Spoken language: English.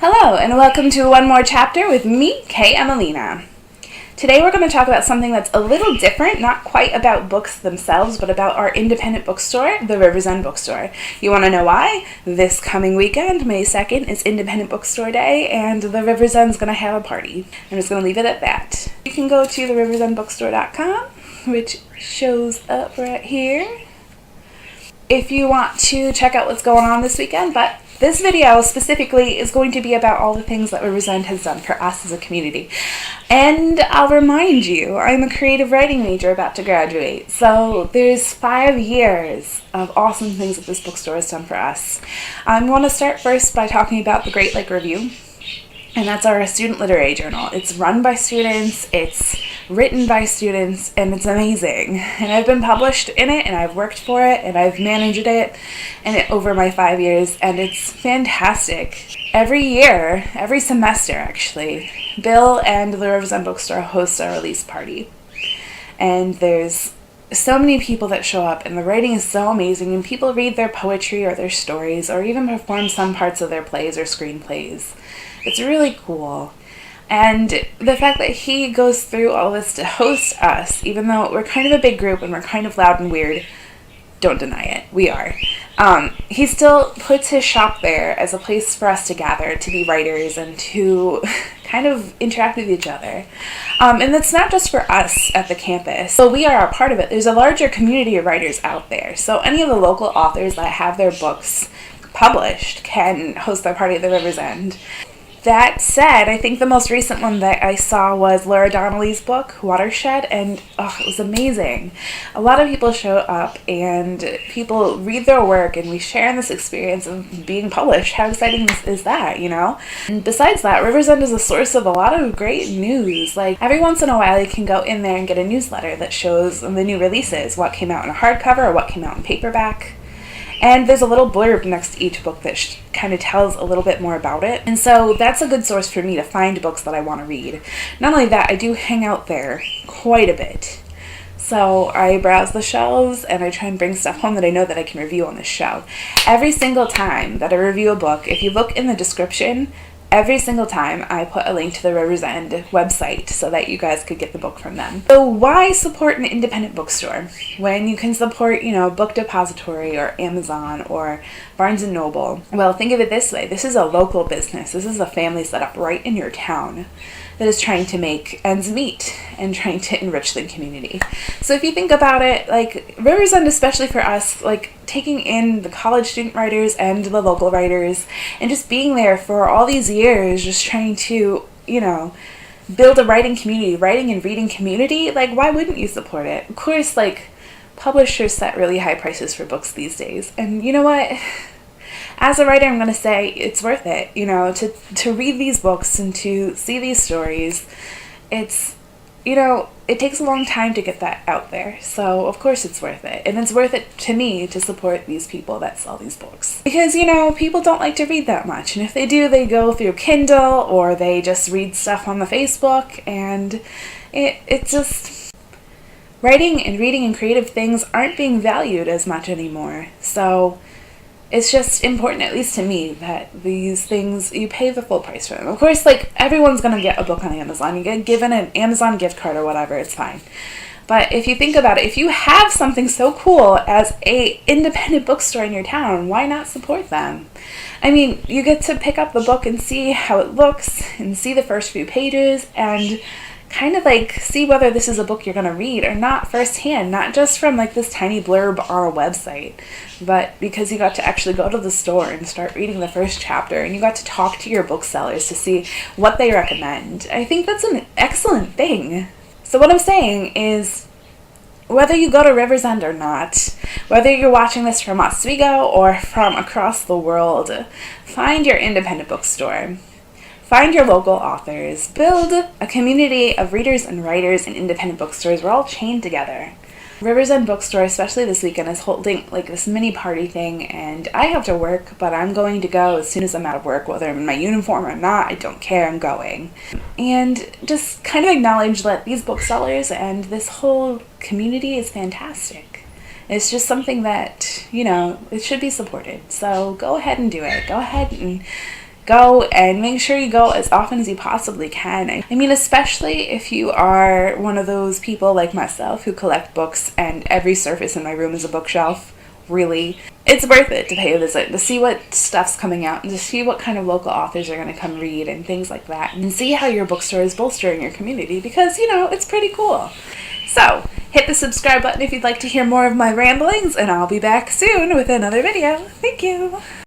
Hello, and welcome to one more chapter with me, Kay and Alleena. Today we're going to talk about something that's a little different, not quite about books themselves, but about our independent bookstore, the Riversend Bookstore. You want to know why? This coming weekend, May 2nd, is Independent Bookstore Day, and the Riversend's going to have a party. I'm just going to leave it at that. You can go to theriversendbookstore.com, which shows up right here, if you want to check out what's going on this weekend, but this video specifically is going to be about all the things that Riversend has done for us as a community. And I'll remind you, I'm a creative writing major about to graduate, so there's 5 years of awesome things that this bookstore has done for us. I want to start first by talking about the Great Lake Review, and that's our student literary journal. It's run by students, it's written by students, and it's amazing. And I've been published in it, and I've worked for it, and I've managed it over my 5 years, and it's fantastic. Every year, every semester actually, Bill and the Riversend Bookstore hosts a release party. And there's so many people that show up, and the writing is so amazing, and people read their poetry or their stories, or even perform some parts of their plays or screenplays. It's really cool. And the fact that he goes through all this to host us, even though we're kind of a big group and we're kind of loud and weird, don't deny it, we are. He still puts his shop there as a place for us to gather, to be writers, and to kind of interact with each other. And that's not just for us at the campus. So we are a part of it. There's a larger community of writers out there. So any of the local authors that have their books published can host their party at the Riversend. That said, I think the most recent one that I saw was Laura Donnelly's book, Watershed, and it was amazing. A lot of people show up, and people read their work, and we share in this experience of being published. How exciting is that, you know? And besides that, Riversend is a source of a lot of great news. Like, every once in a while, you can go in there and get a newsletter that shows the new releases, what came out in a hardcover or what came out in paperback. And there's a little blurb next to each book that kind of tells a little bit more about it. And so that's a good source for me to find books that I want to read. Not only that, I do hang out there quite a bit. So I browse the shelves and I try and bring stuff home that I know that I can review on this show. Every single time that I review a book, if you look in the description, every single time I put a link to the Riversend website so that you guys could get the book from them. So why support an independent bookstore when you can support, Book Depository or Amazon or Barnes & Noble? Well, think of it this way. This is a local business. This is a family set up right in your town that is trying to make ends meet and trying to enrich the community. So if you think about it, like Riversend, especially for us, like taking in the college student writers and the local writers and just being there for all these years, just trying to, build a writing community, writing and reading community, like why wouldn't you support it? Of course, like publishers set really high prices for books these days. And you know what? As a writer, I'm going to say it's worth it, to read these books and to see these stories. It's, it takes a long time to get that out there. So, of course, it's worth it. And it's worth it to me to support these people that sell these books. Because, people don't like to read that much. And if they do, they go through Kindle or they just read stuff on the Facebook. And it's just, writing and reading and creative things aren't being valued as much anymore. So it's just important, at least to me, that these things, you pay the full price for them. Of course, like, everyone's going to get a book on Amazon. You get given an Amazon gift card or whatever, it's fine. But if you think about it, if you have something so cool as a independent bookstore in your town, why not support them? I mean, you get to pick up the book and see how it looks and see the first few pages and kind of like see whether this is a book you're going to read or not firsthand, not just from like this tiny blurb on a website, but because you got to actually go to the store and start reading the first chapter and you got to talk to your booksellers to see what they recommend. I think that's an excellent thing. So what I'm saying is, whether you go to Riversend or not, whether you're watching this from Oswego or from across the world, find your independent bookstore. Find your local authors. Build a community of readers and writers in independent bookstores. We're all chained together. Riversend Bookstore, especially this weekend, is holding like this mini party thing, and I have to work, but I'm going to go as soon as I'm out of work, whether I'm in my uniform or not. I don't care, I'm going. And just kind of acknowledge that these booksellers and this whole community is fantastic. It's just something that, it should be supported. So go ahead and do it. Go ahead and go, and make sure you go as often as you possibly can. I mean, especially if you are one of those people like myself who collect books and every surface in my room is a bookshelf. Really, it's worth it to pay a visit, to see what stuff's coming out, and to see what kind of local authors are going to come read and things like that, and see how your bookstore is bolstering your community, because, you know, it's pretty cool. So, hit the subscribe button if you'd like to hear more of my ramblings, and I'll be back soon with another video. Thank you!